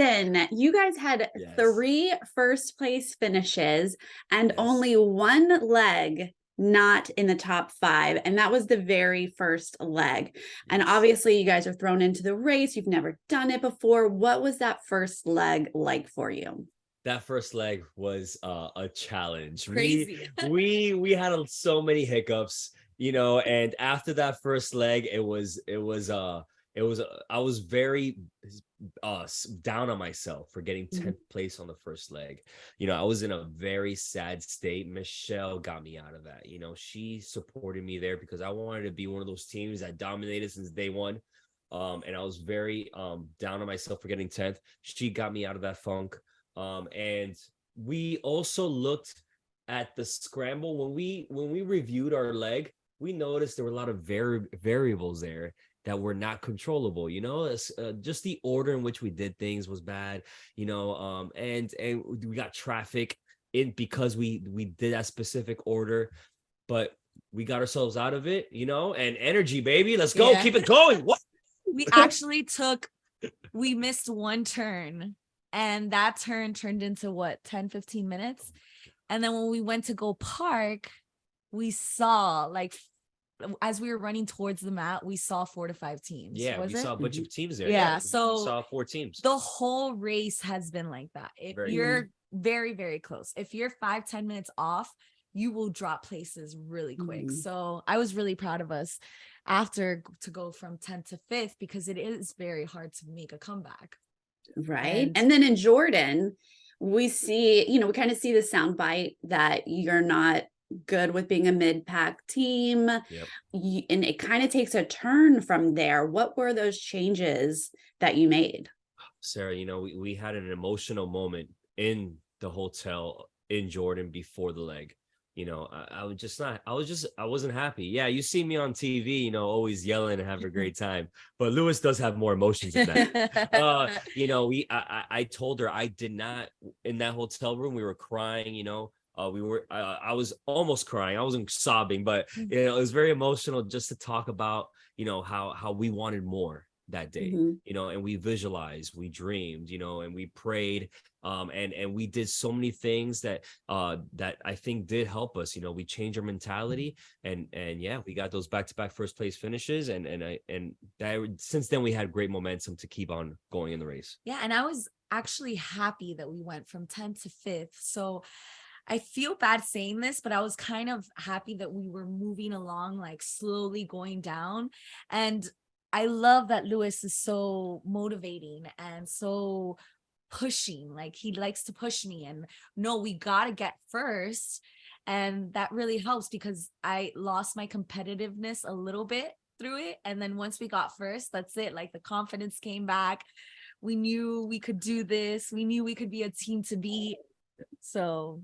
season, you guys had Yes. 3 first place finishes and Yes. only 1 leg not in the top 5. And that was the very first leg. And Yes. obviously you guys are thrown into the race. You've never done it before. What was that first leg like for you? That first leg was a challenge. Crazy. We had so many hiccups, and after that first leg, I was very down on myself for getting 10th place on the first leg. I was in a very sad state. Michelle got me out of that. She supported me there because I wanted to be one of those teams that dominated since day one. And I was very down on myself for getting 10th. She got me out of that funk. And we also looked at the scramble when we reviewed our leg. We noticed there were a lot of variables there that were not controllable. Just the order in which we did things was bad. And we got traffic in because we did that specific order, but we got ourselves out of it. And energy, baby, let's go, keep it going. What? We actually we missed one turn. And that turn turned into 10-15 minutes. And then when we went to go park, we saw as we were running towards the mat, we saw 4 to 5 teams. Yeah, we saw a bunch of teams there. Yeah, so we saw 4 teams. The whole race has been like that. If you're very, very close, if you're 5-10 minutes off, you will drop places really quick. So I was really proud of us after to go from 10th to 5th because it is very hard to make a comeback. Right. And then in Jordan, we see, we kind of see the soundbite that you're not good with being a mid-pack team. Yep. And it kind of takes a turn from there. What were those changes that you made? Sarah, we had an emotional moment in the hotel in Jordan before the leg. I wasn't happy. Yeah, you see me on TV, always yelling and having a great time. But Lewis does have more emotions than that. I told her I did not, in that hotel room, we were crying, I was almost crying. I wasn't sobbing, but it was very emotional just to talk about, how we wanted more that day, and we visualized, we dreamed, and we prayed, and we did so many things that I think did help us. We changed our mentality, and yeah, we got those back-to-back first place finishes, and that since then we had great momentum to keep on going in the race. Yeah, and I was actually happy that we went from 10th to 5th. So I feel bad saying this, but I was kind of happy that we were moving along, slowly going down. And I love that Lewis is so motivating and so pushing. He likes to push me and no, we got to get first. And that really helps because I lost my competitiveness a little bit through it. And then once we got first, that's it. The confidence came back. We knew we could do this. We knew we could be a team to beat. So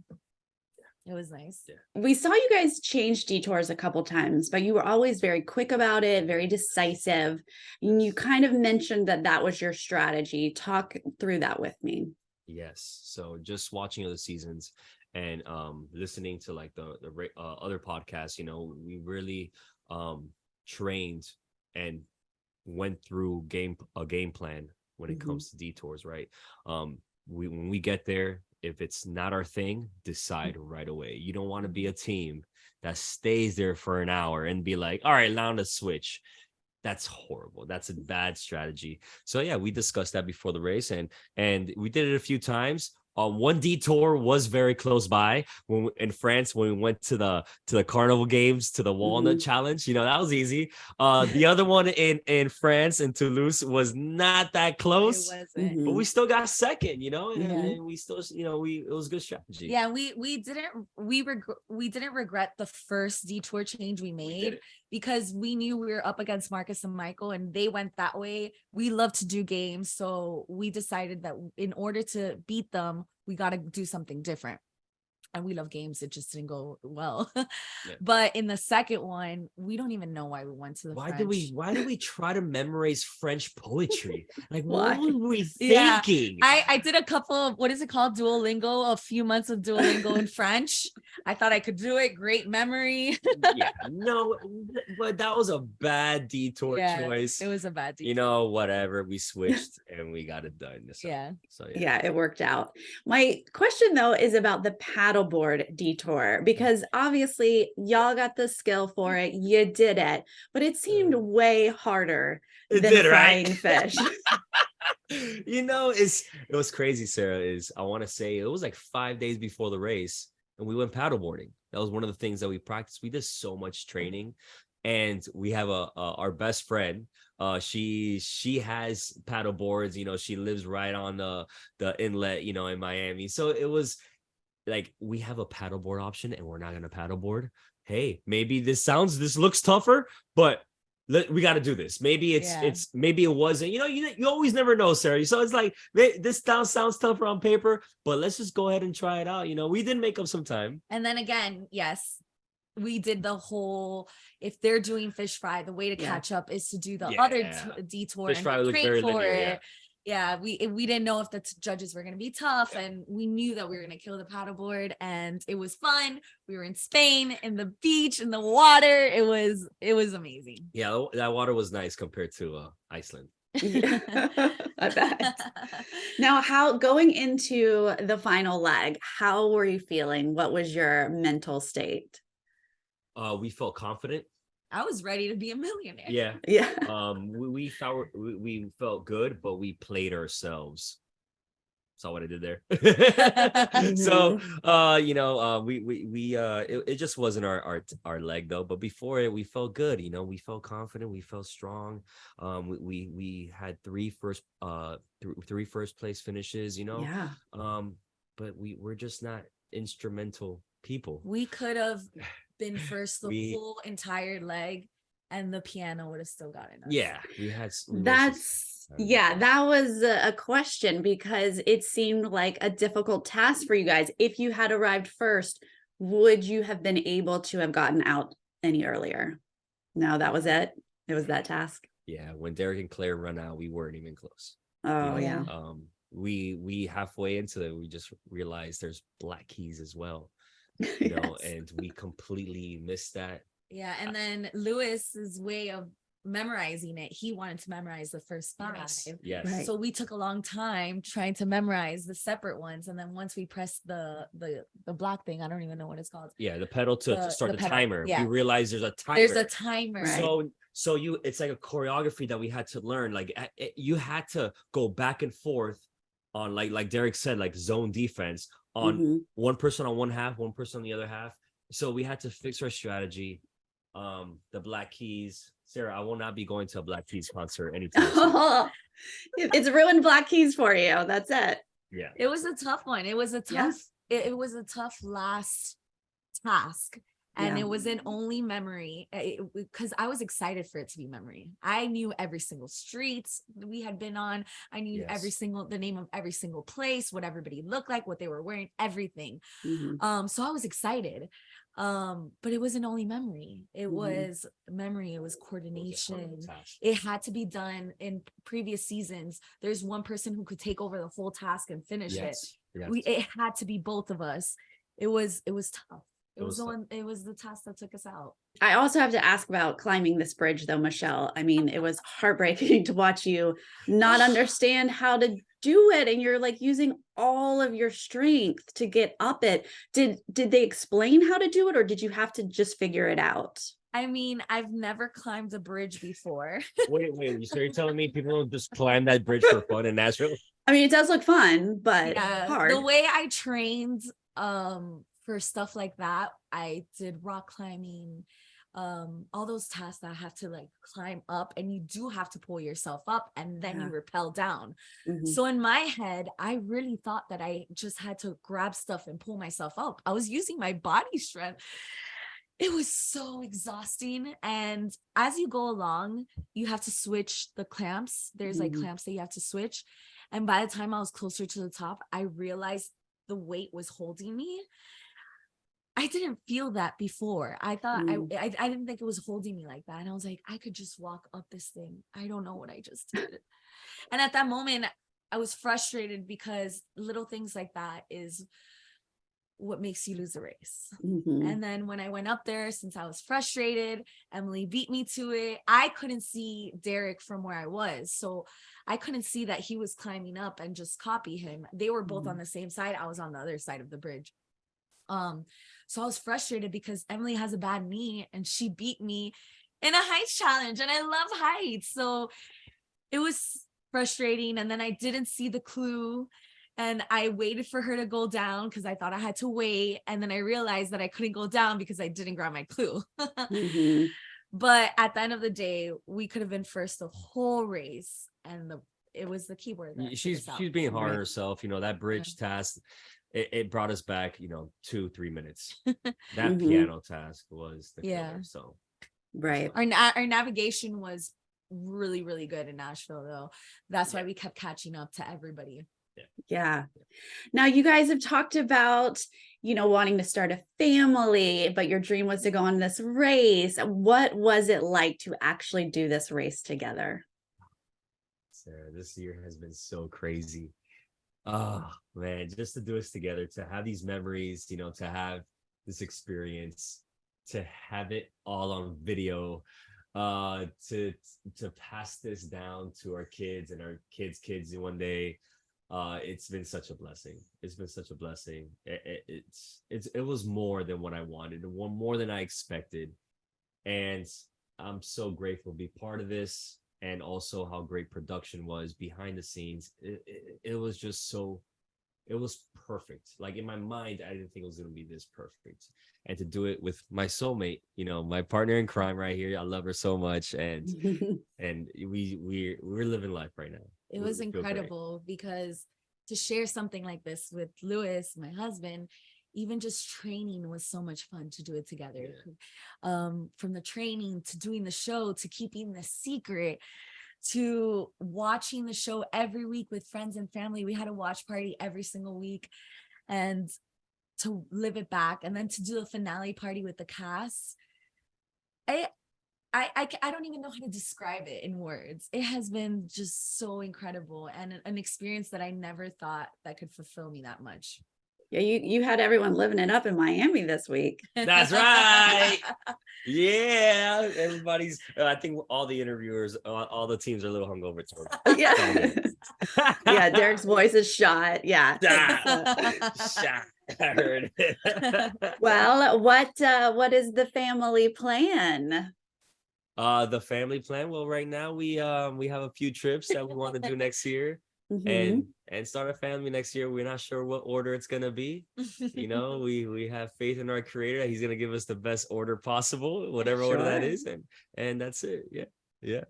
it was nice. Yeah. We saw you guys change detours a couple times, but you were always very quick about it, very decisive. And you kind of mentioned that was your strategy. Talk through that with me. Yes. So just watching other seasons and listening to the other podcasts, we really trained and went through a game plan when it comes to detours, right? When we get there, if it's not our thing, decide right away. You don't want to be a team that stays there for an hour and be like, all right, now let's switch. That's horrible. That's a bad strategy. So yeah, we discussed that before the race, and we did it a few times. One detour was very close by in France when we went to the carnival games, to the walnut challenge. That was easy. The other one in France in Toulouse was not that close, but we still got second. And we still, it was good strategy. Yeah, we didn't regret the first detour change we made because we knew we were up against Marcus and Michael, and they went that way. We love to do games, so we decided that in order to beat them, we got to do something different. and we love games. It just didn't go well. Yeah. But in the second one, we don't even know why we went to the Why French. did we try to memorize French poetry? Like, Why? what were we Yeah. thinking? I did a couple of, what is it called? Duolingo, a few months of Duolingo in French. I thought I could do it. Great memory. Yeah, no, but that was a bad detour choice. It was a bad detour. You know, whatever. We switched and we got it done. So, Yeah. So Yeah, it worked out. My question though is about the paddleboard detour, because obviously y'all got the skill for it, you did it, but it seemed way harder It than did, frying right? fish. You know, it was crazy, Sarah. I want to say it was like 5 days before the race, and we went paddleboarding. That was one of the things that we practiced. We did so much training, and we have our best friend. She has paddle boards. You know, she lives right on the inlet. You know, in Miami. So it was like, we have a paddleboard option, and we're not gonna paddleboard. Hey, maybe this looks tougher, but we got to do this. Maybe maybe it wasn't. You know, you always never know, Sarah. So it's like, this sounds tougher on paper, but let's just go ahead and try it out. You know, we did make up some time. And then again, yes, we did the whole, if they're doing fish fry, the way to catch up is to do the other detour Fish and fry looked train very for linear, it. Yeah, we didn't know if the judges were going to be tough, and we knew that we were going to kill the paddleboard, and it was fun. We were in Spain, in the beach, in the water. It was amazing. Yeah, that water was nice compared to Iceland. Yeah, I bet. Now, going into the final leg, how were you feeling? What was your mental state? We felt confident. I was ready to be a millionaire. Yeah. Yeah. We felt good, but we played ourselves. Saw what I did there. So you know, it just wasn't our leg though. But before it, we felt good. You know, we felt confident. We felt strong. We had three first place finishes. You know. Yeah. But we're just not instrumental people. We could have been first the full entire leg, and the piano would have still gotten us. Yeah, that was a question, because it seemed like a difficult task for you guys. If you had arrived first, would you have been able to have gotten out any earlier? No, that was it. It was that task. Yeah, when Derek and Claire run out, we weren't even close. Oh, you know? We halfway into it, we just realized there's Black Keys as well. You know, and we completely missed that. Yeah, and then Lewis's way of memorizing it, he wanted to memorize the first 5. Yes. Right. So we took a long time trying to memorize the separate ones, and then once we pressed the black thing, I don't even know what it's called. Yeah, the pedal to start the timer. Yeah. We realized there's a timer. There's a timer. Right. So it's like a choreography that we had to learn. Like you had to go back and forth on like Derek said, like zone defense on one person on one half, one person on the other half. So we had to fix our strategy. The Black Keys. Sarah, I will not be going to a Black Keys concert anytime soon. It's ruined Black Keys for you. That's it. Yeah. It was a tough one. It was a tough, it was a tough last task. And it wasn't only memory, because I was excited for it to be memory. I knew every single street we had been on. I knew the name of every single place, what everybody looked like, what they were wearing, everything. So I was excited. But it wasn't only memory. It was memory. It was coordination. It had to be done in previous seasons. There's one person who could take over the whole task and finish it. Yes. It had to be both of us. It was tough. It was the task that took us out. I also have to ask about climbing this bridge though, Michelle. I mean, it was heartbreaking to watch you not understand how to do it. And you're like using all of your strength to get up it. Did they explain how to do it, or did you have to just figure it out? I mean, I've never climbed a bridge before. Wait. So you're telling me people don't just climb that bridge for fun in Nashville? I mean, it does look fun, but hard. The way I trained, for stuff like that, I did rock climbing, all those tasks that I have to like climb up, and you do have to pull yourself up, and then you rappel down. So in my head, I really thought that I just had to grab stuff and pull myself up. I was using my body strength. It was so exhausting. And as you go along, you have to switch the clamps. There's like clamps that you have to switch. And by the time I was closer to the top, I realized the weight was holding me. I didn't feel that before. I thought Mm. I didn't think it was holding me like that. And I was like, I could just walk up this thing. I don't know what I just did. And at that moment, I was frustrated because little things like that is what makes you lose the race. Mhm. And then when I went up there, since I was frustrated, Emily beat me to it. I couldn't see Derek from where I was. So I couldn't see that he was climbing up and just copy him. They were both on the same side. I was on the other side of the bridge. So I was frustrated because Emily has a bad knee and she beat me in a height challenge. And I love heights. So it was frustrating. And then I didn't see the clue. And I waited for her to go down because I thought I had to wait. And then I realized that I couldn't go down because I didn't grab my clue. Mhm. But at the end of the day, we could have been first the whole race. And it was the keyboard. That She's took us out. she's being hard on Right. herself. You know, that bridge task, it brought us back, 2-3 minutes. That Mhm. piano task was the Yeah. killer. So Right. Our navigation was really, really good in Nashville, though. That's why we kept catching up to everybody. Yeah. Now you guys have talked about, wanting to start a family, but your dream was to go on this race. What was it like to actually do this race together? Sarah, this year has been so crazy. Oh man, just to do this together, to have these memories, to have this experience, to have it all on video, to pass this down to our kids and our kids one day. It's been such a blessing. It's been such a blessing. It was more than what I wanted, more than I expected, and I'm so grateful to be part of this, and also how great production was behind the scenes. It was just so, it was perfect. Like in my mind, I didn't think it was going to be this perfect. And to do it with my soulmate, my partner in crime right here. I love her so much, and we're living life right now. It was We feel great. incredible because to share something like this with Lewis, my husband, even just training was so much fun to do it together. From the training to doing the show to keeping the secret to watching the show every week with friends and family. We had a watch party every single week, and to live it back, and then to do the finale party with the cast. I don't even know how to describe it in words. It has been just so incredible and an experience that I never thought that could fulfill me that much. Yeah, you had everyone living it up in Miami this week. That's right. Yeah, everybody's. I think all the interviewers, all the teams are a little hungover. Yeah. Yeah, Derek's voice is shot. Yeah. Shot. I heard it. Well, what is the family plan? The family plan. Well, right now we have a few trips that we want to do next year, Mhm. and start a family next year. We're not sure what order it's gonna be. We have faith in our creator that he's gonna give us the best order possible, whatever order that Sure. is, and that's it. Yeah.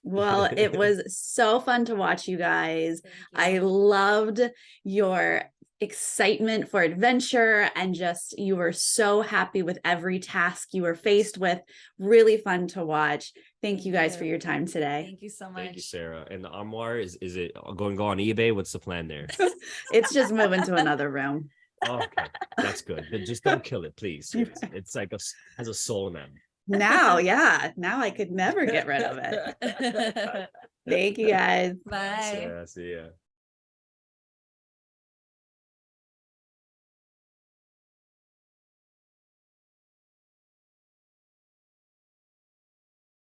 Well, it was so fun to watch you guys. Thank I you. loved your excitement for adventure, and just you were so happy with every task you were faced with. Really fun to watch. Thank you guys for your time today. Thank you so much. Thank you, Sarah. And the armoire, is it going to go on eBay? What's the plan there? It's just moving to another room. Okay, that's good. But just don't kill it, please. It's like has a soul now. Now I could never get rid of it. Thank you guys. Bye. Sarah, see ya.